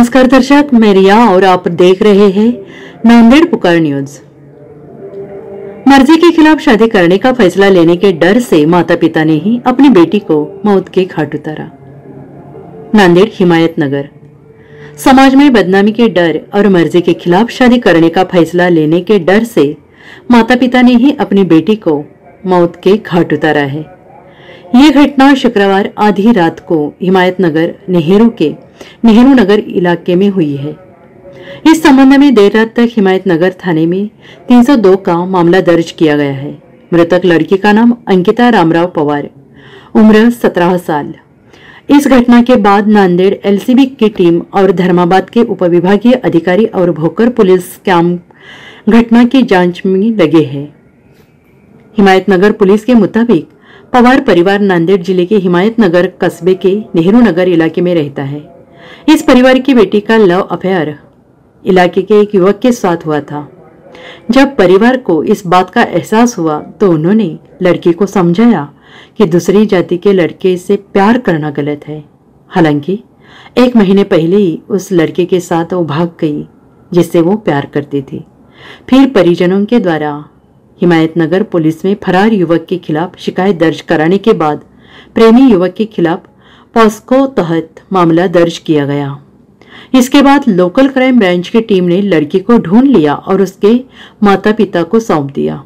नमस्कार दर्शक, मैं रिया और आप देख रहे हैं नांदेड़ पुकार न्यूज। मर्जी के खिलाफ शादी करने का फैसला लेने के डर से माता पिता ने ही अपनी बेटी को मौत के घाट उतारा। नांदेड़ हिमायत नगर समाज में बदनामी के डर और मर्जी के खिलाफ शादी करने का फैसला लेने के डर से माता पिता ने ही अपनी बेटी को मौत के घाट उतारा है। ये घटना शुक्रवार आधी रात को हिमायत नगर नेहरू नगर इलाके में हुई है। इस संबंध में देर रात तक हिमायत नगर थाने में 302 का मामला दर्ज किया गया है। मृतक लड़की का नाम अंकिता रामराव पवार, उम्र 17 साल। इस घटना के बाद नांदेड़ एलसीबी की टीम और धर्माबाद के उपविभागीय अधिकारी और भोकर पुलिस कैंप घटना की जांच में लगे हैं। हिमायत नगर पुलिस के मुताबिक पवार परिवार नांदेड़ जिले के हिमायत नगर कस्बे के नेहरू नगर इलाके में रहता है। इस परिवार की बेटी का लव अफेयर इलाके के एक युवक के साथ हुआ था। जब परिवार को इस बात का एहसास हुआ तो उन्होंने लड़की को समझाया कि दूसरी जाति के लड़के से प्यार करना गलत है। हालांकि 1 महीने पहले ही उस लड़के के साथ वो भाग गई जिससे वो प्यार करती थी। फिर परिजनों के द्वारा हिमायत नगर पुलिस में फरार युवक के खिलाफ शिकायत दर्ज कराने के बाद प्रेमी युवक के खिलाफ पॉस्को तहत मामला दर्ज किया गया। इसके बाद लोकल क्राइम ब्रांच की टीम ने लड़की को ढूंढ लिया और उसके माता पिता को सौंप दिया,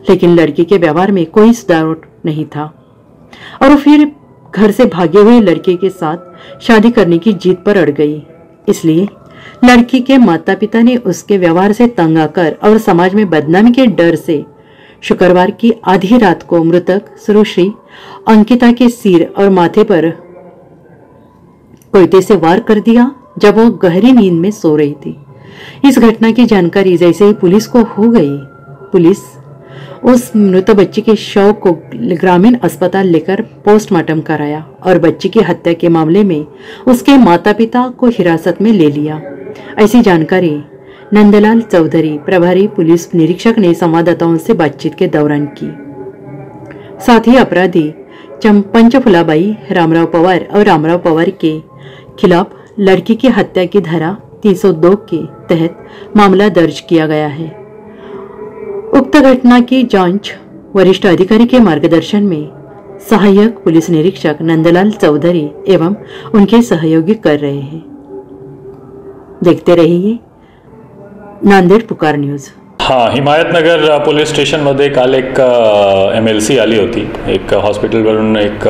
लेकिन लड़की के व्यवहार में कोई सुधार नहीं था और वो फिर घर से भागे हुए लड़के के साथ शादी करने की जिद पर अड़ गई। इसलिए लड़की के माता पिता ने उसके व्यवहार से तंग आकर और समाज में बदनामी के डर से शुक्रवार की आधी रात को मृतक सुश्री अंकिता के सिर और माथे पर कोयते से वार कर दिया जब वो गहरी नींद में सो रही थी। इस घटना की जानकारी जैसे ही पुलिस को हो गई, पुलिस उस मृत बच्ची के शव को ग्रामीण अस्पताल लेकर पोस्टमार्टम कराया और बच्ची की हत्या के मामले में उसके माता पिता को हिरासत में ले लिया। ऐसी जानकारी नंदलाल चौधरी, प्रभारी पुलिस निरीक्षक ने संवाददाताओं से बातचीत के दौरान की। साथ ही अपराधी पंचफुलाबाई रामराव पवार और रामराव पवार के खिलाफ लड़की की हत्या की धारा 302 के तहत मामला दर्ज किया गया है। उक्त घटना की जांच वरिष्ठ अधिकारी के मार्गदर्शन में सहायक पुलिस निरीक्षक नंदलाल चौधरी एवं उनके सहयोगी कर रहे हैं। देखते रहिए नांदेड़ पुकार न्यूज। हाँ, हिमायतनगर पोलीस स्टेशनमध्ये काल एक MLC आली होती। एक हॉस्पिटलवरून एक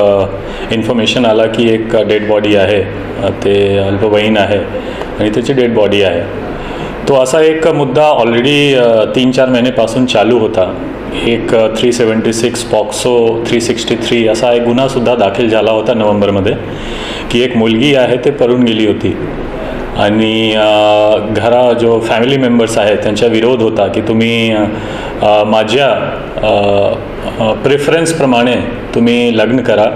इन्फॉर्मेशन आला की एक डेड बॉडी आहे, ते अल्पवयीन आहे आणि त्याची डेड बॉडी आहे। तो असा एक मुद्दा ऑलरेडी 3-4 महिन्यापासून चालू होता। एक 376 पॉक्सो 363 असा एक गुन्हासुद्धा दाखल झाला होता नोव्हेंबरमध्ये की एक मुलगी आहे ते पळून गेली होती आणि घरा जो फॅमिली मेंबर्स आहेत त्यांचा विरोध होता की तुम्ही माझ्या प्रेफरन्सप्रमाणे तुम्ही लग्न करा।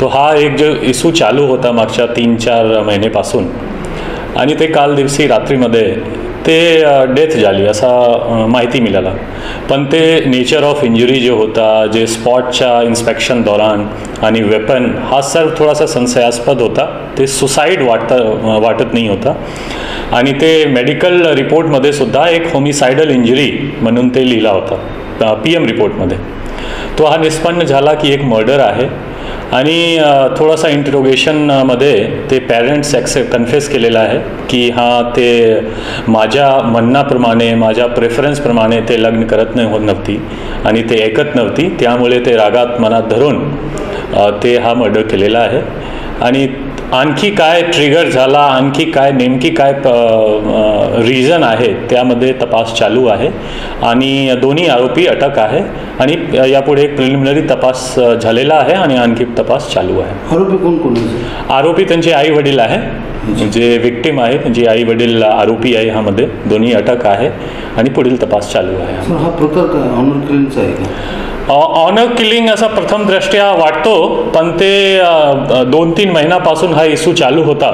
तो हा एक जो इशू चालू होता मागच्या 3-4 महिन्यापासून आणि ते काल दिवशी रात्रीमध्ये ते डेथ झाली असा माहिती मिळाला। पण ते नेचर ऑफ इंजुरी जो होता, जे स्पॉटच्या इन्स्पेक्शन दौरान आणि वेपन हा सर्व थोडासा संशयास्पद होता। ते सुसाइड वाटत नाही होता आणि ते मेडिकल रिपोर्टमध्ये सुद्धा एक होमिसाइडल इंजुरी म्हणून ते लिहिला होता PM रिपोर्टमध्ये। तो हा निष्पन्न झाला की एक मर्डर आहे आणि थोडासा इंटरोगेशनमध्ये ते पेरेंट्स कन्फेस केलेला आहे की हां ते माझ्या म्हणण्याप्रमाणे माझ्या प्रेफरन्सप्रमाणे ते लग्न करत नव्हती आणि ते ऐकत नव्हती, त्यामुळे ते रागात मनात धरून ते हा मर्डर केलेला आहे। आणि आणखी काय ट्रिगर झाला, आणखी काय नेमकी काय रीजन आहे त्यामध्ये तपास चालू आहे आणि दोन्ही आरोपी अटक आहे आणि यापुढे एक प्रिलिमिनरी तपास झालेला आहे आणि आणखी तपास चालू आहे। आरोपी कोण कोण आहेत? आरोपी त्यांचे आई वडील आहे, जे विक्टिम आहे त्यांचे आई वडील आरोपी आहे, ह्यामध्ये दोन्ही अटक आहे आणि पुढील तपास चालू आहे। हा प्रकार काय ऑनर किलिंगचा आहे का? ऑनर किलिंग असा प्रथम दृष्ट्या वाटतो, पण ते 2-3 महिन्यापासून हा इशू चालू होता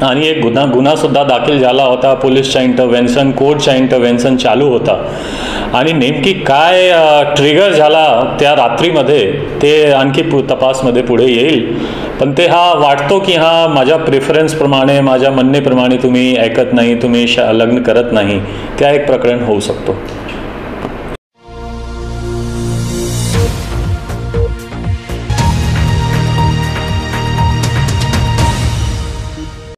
आणि एक गुन्हासुद्धा दाखल झाला होता। पोलीसच्या इंटरव्हेन्शन, कोर्टच्या इंटरव्हेन्शन चालू होता आणि नेमकी काय ट्रिगर झाला त्या रात्रीमध्ये ते आणखी तपासमध्ये पुढे येईल। पण ते हा वाटतो की हा माझ्या प्रेफरन्सप्रमाणे माझ्या म्हणणेप्रमाणे तुम्ही ऐकत नाही, तुम्ही लग्न करत नाही, त्या एक प्रकरण होऊ शकतो.